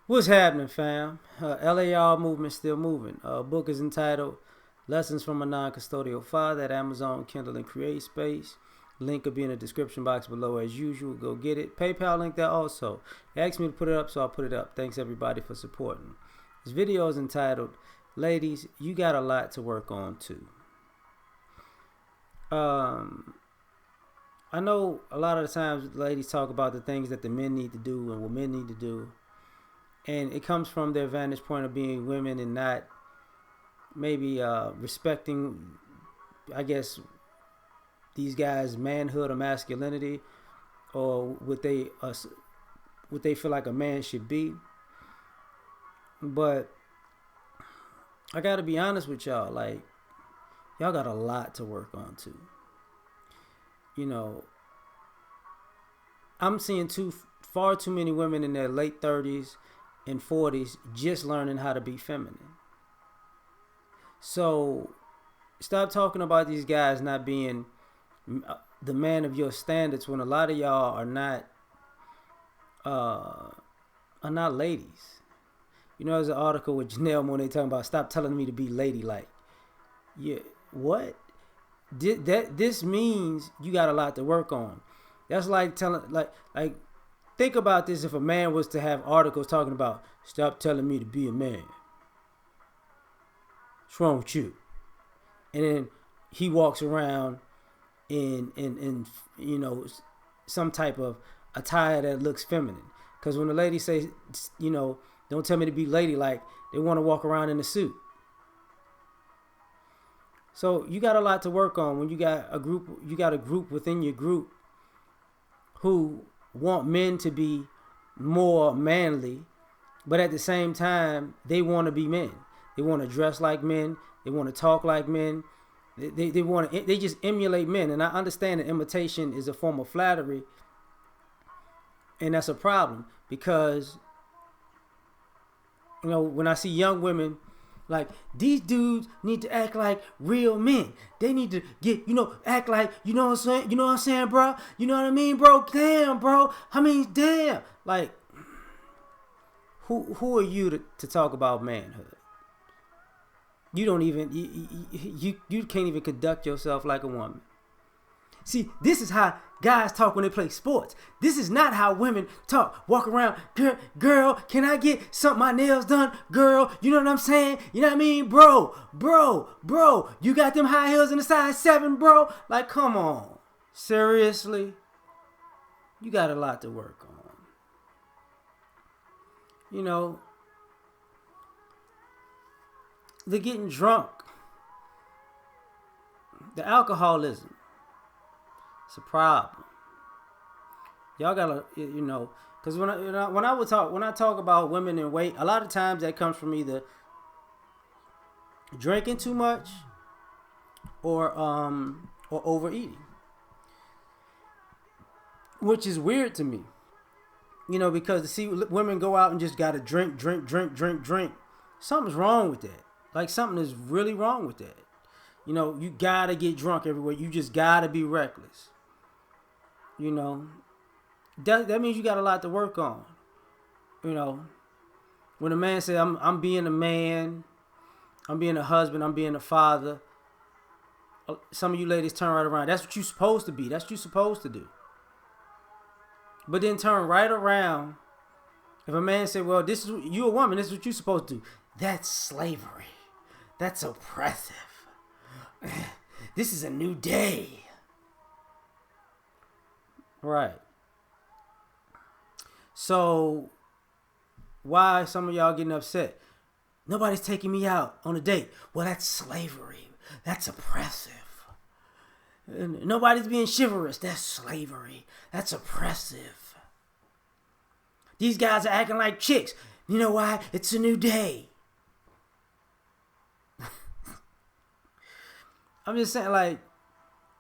What's happening, fam? L.A.R. movement still moving. Book is entitled Lessons from a Non-Custodial Father at Amazon, Kindle, and Create Space. Link will be in the description box below as usual. Go get it. PayPal link there also. They asked me to put it up, so I'll put it up. Thanks everybody for supporting. This video is entitled, Ladies, You Got a Lot to Work On Too. I know a lot of the times ladies talk about the things that the men need to do and what men need to do. And it comes from their vantage point of being women and not maybe respecting, I guess, these guys' manhood or masculinity, or what they feel like a man should be. But I gotta be honest with y'all, like, y'all got a lot to work on too. You know, I'm seeing far too many women in their late 30s and 40s just learning how to be feminine. So stop talking about these guys not being the man of your standards when a lot of y'all are not ladies. You know, there's an article with Janelle Monáe talking about stop telling me to be ladylike. Yeah, what? This means you got a lot to work on. That's like telling like think about this. If a man was to have articles talking about stop telling me to be a man, what's wrong with you? And then he walks around in you know, some type of attire that looks feminine. Because when the ladies say, you know, don't tell me to be ladylike, they want to walk around in a suit. So you got a lot to work on when you got a group within your group who want men to be more manly, but at the same time they want to be men. They want to dress like men. They want to talk like men. They just emulate men. And I understand that imitation is a form of flattery, and that's a problem because, you know, when I see young women, like, these dudes need to act like real men. They need to get, you know, act like, you know what I'm saying? You know what I'm saying, bro? You know what I mean, bro? Damn, bro. I mean, damn. Like, who are you to talk about manhood? You don't even, you can't even conduct yourself like a woman. See, this is how guys talk when they play sports. This is not how women talk. Walk around, girl, can I get my nails done? Girl, you know what I'm saying? You know what I mean? Bro, you got them high heels in the size 7, bro? Like, come on. Seriously? You got a lot to work on. You know, they're getting drunk. The alcoholism. It's a problem. Y'all gotta, you know, because when I talk about women and weight, a lot of times that comes from either drinking too much or overeating, which is weird to me. You know, because to see women go out and just gotta drink, something's wrong with that. Like, something is really wrong with that. You know, you gotta get drunk everywhere. You just gotta be reckless. You know, that means you got a lot to work on. You know, when a man says, I'm being a man, I'm being a husband, I'm being a father, some of you ladies turn right around. That's what you're supposed to be. That's what you're supposed to do. But then turn right around. If a man said, well, this is, you a woman, this is what you're supposed to do. That's slavery. That's oppressive. This is a new day. Right. So why some of y'all getting upset? Nobody's taking me out on a date. Well, that's slavery. That's oppressive. Nobody's being chivalrous. That's slavery. That's oppressive. These guys are acting like chicks. You know why? It's a new day. I'm just saying, like,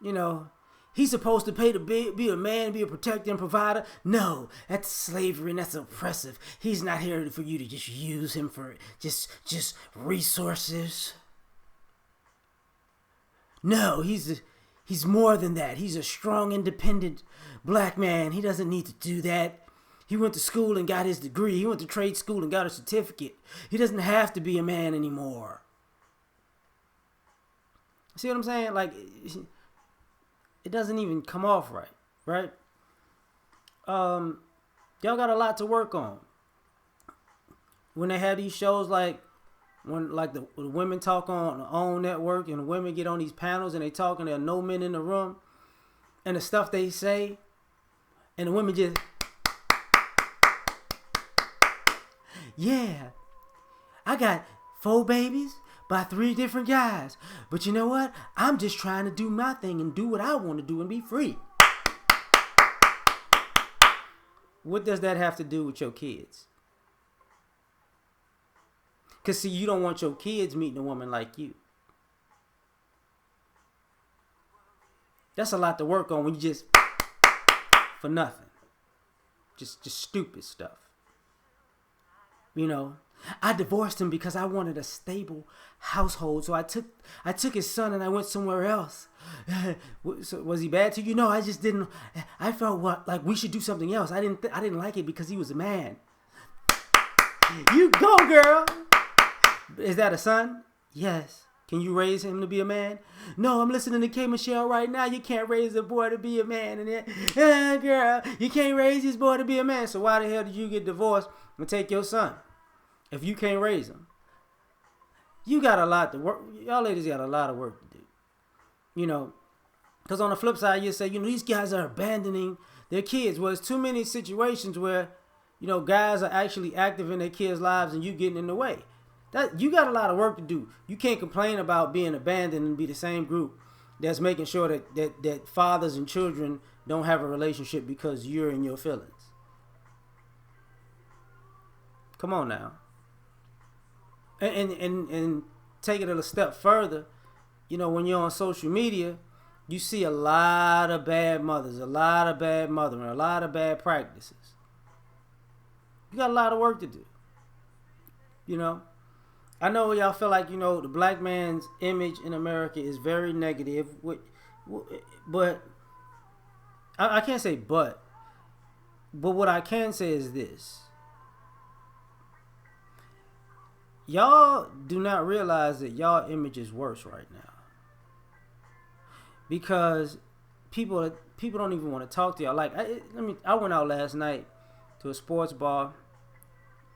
you know, he's supposed to pay to be a man, be a protector and provider. No, that's slavery and that's oppressive. He's not here for you to just use him for just resources. No, he's more than that. He's a strong, independent black man. He doesn't need to do that. He went to school and got his degree. He went to trade school and got a certificate. He doesn't have to be a man anymore. See what I'm saying? Like, it doesn't even come off right, right? Y'all got a lot to work on. When they have these shows like the women talk on the OWN network and the women get on these panels and they talk and there are no men in the room and the stuff they say and the women just, yeah, I got 4 babies by 3 different guys. But you know what? I'm just trying to do my thing and do what I want to do and be free. What does that have to do with your kids? Because, see, you don't want your kids meeting a woman like you. That's a lot to work on when you just, for nothing. Just stupid stuff. You know, I divorced him because I wanted a stable household. So I took his son and I went somewhere else. So was he bad to you? No, I just didn't. I felt like we should do something else. I didn't like it because he was a man. You go, girl. Is that a son? Yes. Can you raise him to be a man? No, I'm listening to K. Michelle right now. You can't raise a boy to be a man. And girl, you can't raise this boy to be a man. So why the hell did you get divorced and take your son if you can't raise him? You got a lot to work. Y'all ladies got a lot of work to do. You know, because on the flip side, you say, you know, these guys are abandoning their kids. Well, it's too many situations where, you know, guys are actually active in their kids' lives and you getting in the way. That you got a lot of work to do. You can't complain about being abandoned and be the same group that's making sure that fathers and children don't have a relationship because you're in your feelings. Come on now. And take it a step further, you know, when you're on social media, you see a lot of bad mothers, a lot of bad mothering, a lot of bad practices. You got a lot of work to do. You know, I know y'all feel like, you know, the black man's image in America is very negative, but I can't say but what I can say is this. Y'all do not realize that y'all image is worse right now. Because people don't even want to talk to y'all. Like, I went out last night to a sports bar.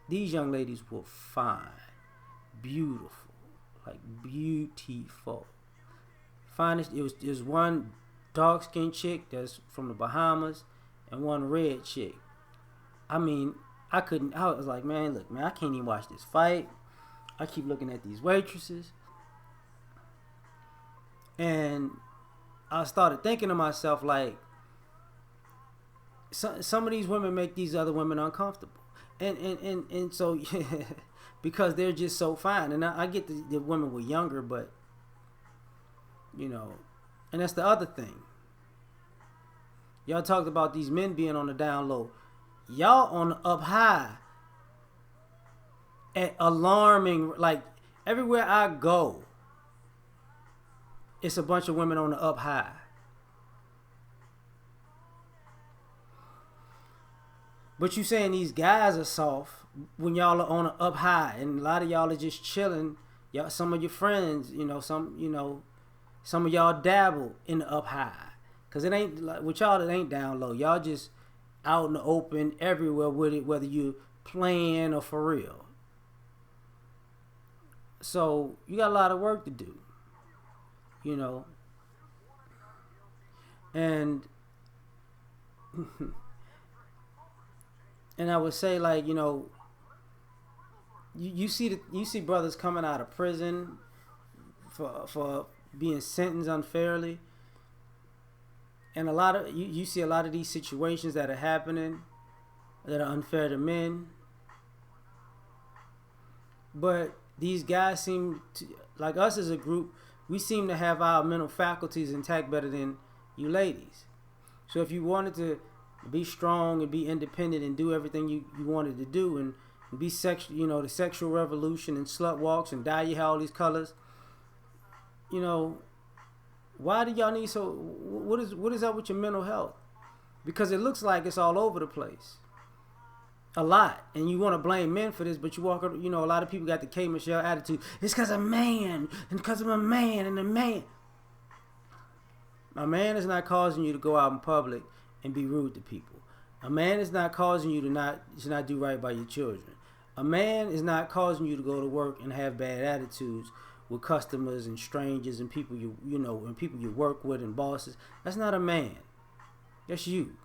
These young ladies were fine. Beautiful. Like, beautiful. Finest, it was one dark-skinned chick that's from the Bahamas and one red chick. I mean, I was like, man, look, man, I can't even watch this fight. I keep looking at these waitresses. And I started thinking to myself, like, some of these women make these other women uncomfortable. And so, because they're just so fine. And I get the women were younger, but, you know, and that's the other thing. Y'all talked about these men being on the down low. Y'all on the up high. At alarming, like, everywhere I go, it's a bunch of women on the up high. But you saying these guys are soft when y'all are on the up high, and a lot of y'all are just chilling. Y'all, some of your friends, you know, some of y'all dabble in the up high, cause it ain't like with y'all. It ain't down low. Y'all just out in the open everywhere with it, whether you playing or for real. So you got a lot of work to do, you know, and and I would say, like, you know, you see brothers coming out of prison for being sentenced unfairly, and a lot of you see a lot of these situations that are happening that are unfair to men, but these guys seem to, like us as a group, we seem to have our mental faculties intact better than you ladies. So if you wanted to be strong and be independent and do everything you wanted to do and be sexual, you know, the sexual revolution and slut walks and dye your hair all these colors, you know, why do y'all need what is up with your mental health? Because it looks like it's all over the place. a lot, and you want to blame men for this, but you walk, you know, a lot of people got the K Michelle attitude. It's because I'm a man, and because I'm a man, and a man. A man is not causing you to go out in public and be rude to people. A man is not causing you to not do right by your children. A man is not causing you to go to work and have bad attitudes with customers and strangers and people you know and people you work with and bosses. That's not a man. That's you.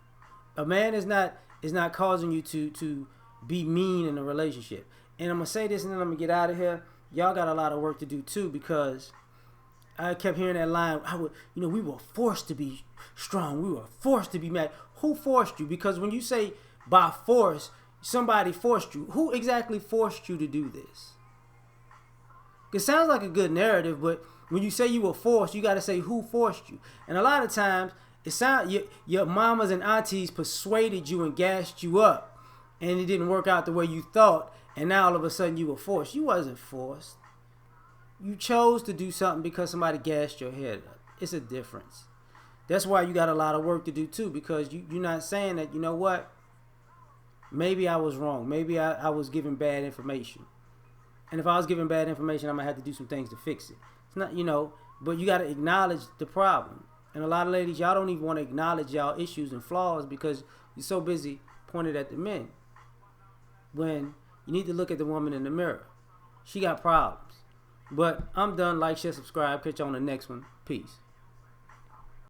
A man is not causing you to be mean in a relationship. And I'm gonna say this and then I'm gonna get out of here. Y'all got a lot of work to do too, because I kept hearing that line. We were forced to be strong. We were forced to be mad. Who forced you? Because when you say by force, somebody forced you. Who exactly forced you to do this? It sounds like a good narrative, but when you say you were forced, you got to say who forced you. And a lot of times, it sounds your mamas and aunties persuaded you and gassed you up, and it didn't work out the way you thought. And now all of a sudden you were forced. You wasn't forced. You chose to do something because somebody gassed your head up. It's a difference. That's why you got a lot of work to do too, because you're not saying that, you know what, maybe I was wrong. Maybe I was giving bad information. And if I was giving bad information, I'm going to have to do some things to fix it. It's not, but you got to acknowledge the problem. And a lot of ladies, y'all don't even want to acknowledge y'all issues and flaws because you're so busy pointed at the men. When you need to look at the woman in the mirror. She got problems. But I'm done. Like, share, subscribe. Catch you on the next one. Peace.